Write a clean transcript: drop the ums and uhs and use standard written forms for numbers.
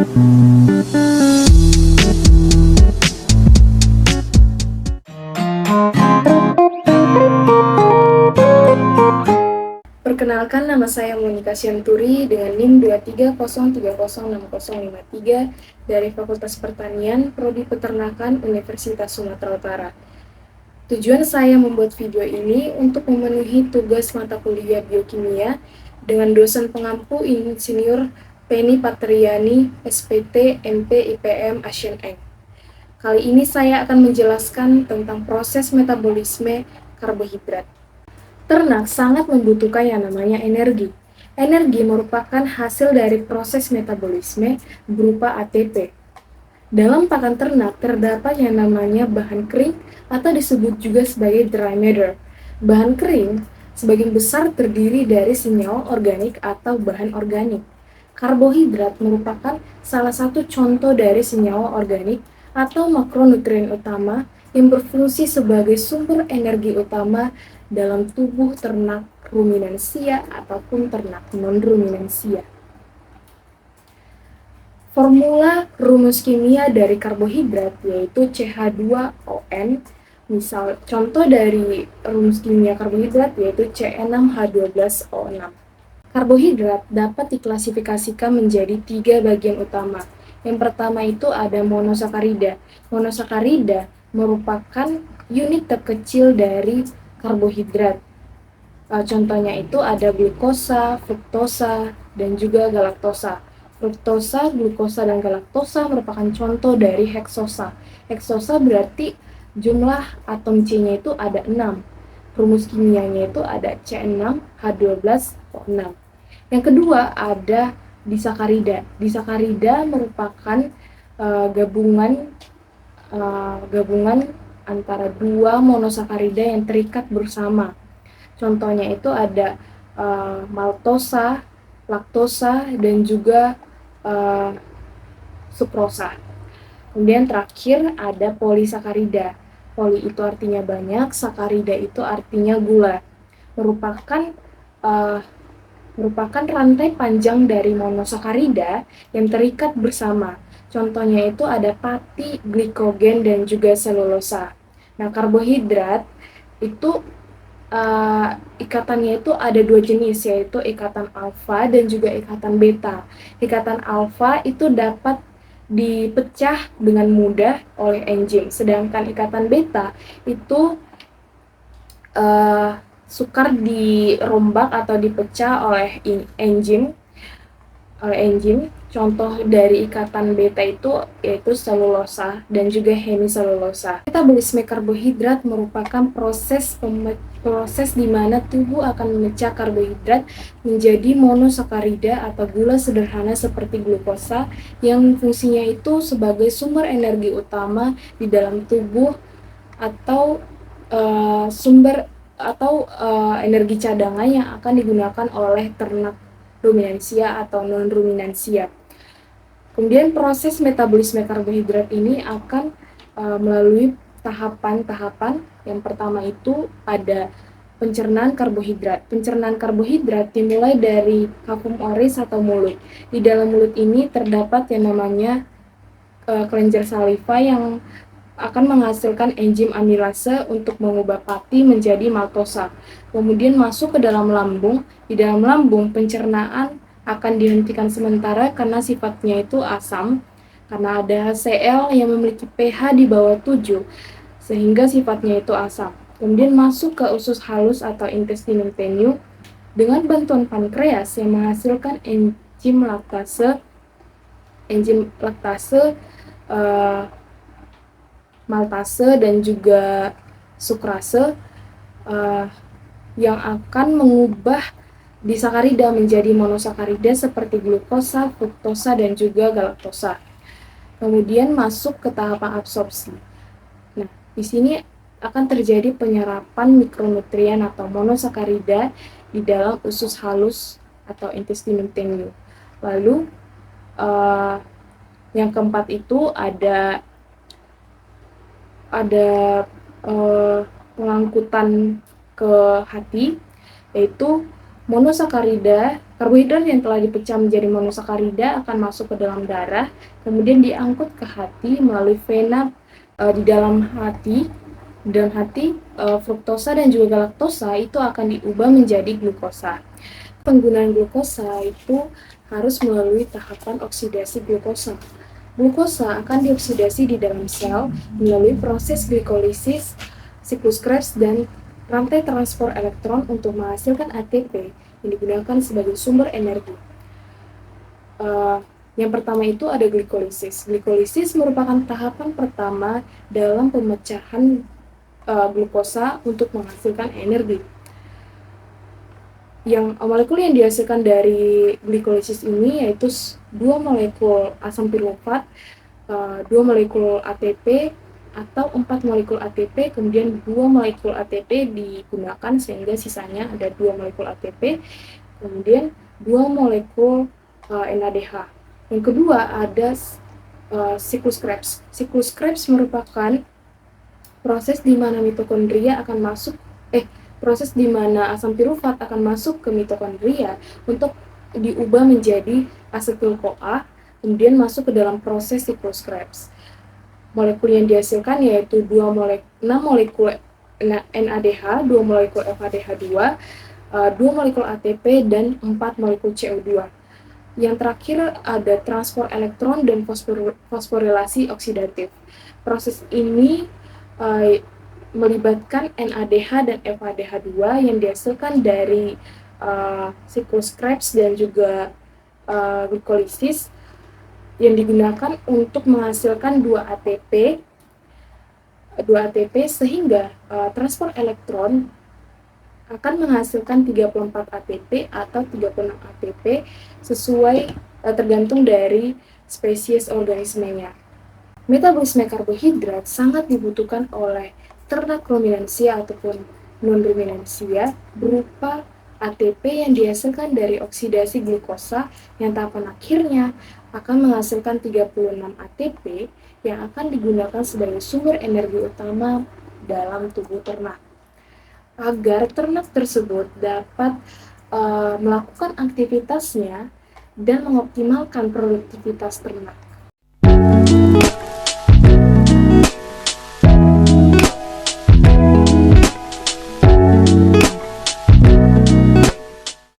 Perkenalkan, nama saya Monika Syanturi dengan NIM 230306053 dari Fakultas Pertanian, Prodi Peternakan, Universitas Sumatera Utara. Tujuan saya membuat video ini untuk memenuhi tugas mata kuliah biokimia dengan dosen pengampu Insinyur Penny Patriani, SPT, MP, IPM, Asian Eng. Kali ini saya akan menjelaskan tentang proses metabolisme karbohidrat. Ternak sangat membutuhkan yang namanya energi. Energi merupakan hasil dari proses metabolisme berupa ATP. Dalam pakan ternak terdapat yang namanya bahan kering atau disebut juga sebagai dry matter. Bahan kering sebagian besar terdiri dari senyawa organik atau bahan organik. Karbohidrat merupakan salah satu contoh dari senyawa organik atau makronutrien utama yang berfungsi sebagai sumber energi utama dalam tubuh ternak ruminansia ataupun ternak non-ruminansia. Formula rumus kimia dari karbohidrat yaitu CH2ON. Misal contoh dari rumus kimia karbohidrat yaitu C6H12O6. Karbohidrat dapat diklasifikasikan menjadi 3 bagian utama. Yang pertama itu ada monosakarida. Monosakarida merupakan unit terkecil dari karbohidrat. Contohnya itu ada glukosa, fruktosa, dan juga galaktosa. Fruktosa, glukosa, dan galaktosa merupakan contoh dari heksosa. Heksosa berarti jumlah atom C-nya itu ada 6. Rumus kimianya itu ada C6H12O6. Yang kedua ada disakarida. Disakarida merupakan gabungan antara dua monosakarida yang terikat bersama. Contohnya itu ada maltosa, laktosa, dan juga sukrosa. Kemudian terakhir ada polisakarida. Poli itu artinya banyak, sakarida itu artinya gula. Merupakan rantai panjang dari monosakarida yang terikat bersama. Contohnya itu ada pati, glikogen, dan juga selulosa. Nah, karbohidrat itu ikatannya itu ada 2 jenis, yaitu ikatan alfa dan juga ikatan beta. Ikatan alfa itu dapat dipecah dengan mudah oleh enzim, sedangkan ikatan beta itu sukar dirombak atau dipecah oleh enzim. Contoh dari ikatan beta itu yaitu selulosa dan juga hemiselulosa. Metabolisme karbohidrat merupakan proses di mana tubuh akan memecah karbohidrat menjadi monosakarida atau gula sederhana seperti glukosa yang fungsinya itu sebagai sumber energi utama di dalam tubuh atau energi cadangan yang akan digunakan oleh ternak ruminansia atau non-ruminansia. Kemudian proses metabolisme karbohidrat ini akan melalui tahapan-tahapan. Yang pertama itu ada pencernaan karbohidrat. Pencernaan karbohidrat dimulai dari cavum oris atau mulut. Di dalam mulut ini terdapat yang namanya kelenjar saliva yang akan menghasilkan enzim amilase untuk mengubah pati menjadi maltosa. Kemudian masuk ke dalam lambung. Di dalam lambung pencernaan akan dihentikan sementara karena sifatnya itu asam, karena ada HCl yang memiliki pH di bawah 7 sehingga sifatnya itu asam. Kemudian masuk ke usus halus atau intestinum tenue dengan bantuan pankreas yang menghasilkan enzim laktase, maltase, dan juga sukrase yang akan mengubah disakarida menjadi monosakarida seperti glukosa, fruktosa, dan juga galaktosa. Kemudian masuk ke tahapan absorpsi. Nah, di sini akan terjadi penyerapan mikronutrien atau monosakarida di dalam usus halus atau intestinum tenue. Lalu yang keempat itu ada pengangkutan ke hati, yaitu monosakarida Karbohidrat yang telah dipecah menjadi monosakarida akan masuk ke dalam darah, kemudian diangkut ke hati melalui vena di dalam hati. Dalam hati, fruktosa dan juga galaktosa itu akan diubah menjadi glukosa. Penggunaan glukosa itu harus melalui tahapan oksidasi glukosa. Glukosa akan dioksidasi di dalam sel melalui proses glikolisis, siklus Krebs, dan rantai transport elektron untuk menghasilkan ATP yang digunakan sebagai sumber energi. Yang pertama itu ada glikolisis. Glikolisis merupakan tahapan pertama dalam pemecahan glukosa untuk menghasilkan energi. Yang molekul yang dihasilkan dari glikolisis ini yaitu 2 molekul asam pirufat, 2 molekul ATP atau 4 molekul ATP, kemudian 2 molekul ATP digunakan sehingga sisanya ada 2 molekul ATP, kemudian 2 molekul NADH. Yang kedua ada siklus Krebs. Siklus Krebs merupakan proses di mana mitokondria akan masuk proses di mana asam pirufat akan masuk ke mitokondria untuk diubah menjadi asetil-CoA, kemudian masuk ke dalam proses siklus Krebs. Molekul yang dihasilkan yaitu 6 molekul NADH, 2 molekul FADH2, 2 molekul ATP, dan 4 molekul CO2. Yang terakhir ada transport elektron dan fosforilasi oksidatif. Proses ini melibatkan NADH dan FADH2 yang dihasilkan dari siklus Krebs dan juga glikolisis yang digunakan untuk menghasilkan 2 ATP sehingga transport elektron akan menghasilkan 34 ATP atau 36 ATP sesuai tergantung dari spesies organismenya. Metabolisme karbohidrat sangat dibutuhkan oleh ternak ruminansia ataupun non-ruminansia berupa ATP yang dihasilkan dari oksidasi glukosa yang tahapan akhirnya akan menghasilkan 36 ATP yang akan digunakan sebagai sumber energi utama dalam tubuh ternak. Agar ternak tersebut dapat melakukan aktivitasnya dan mengoptimalkan produktivitas ternak.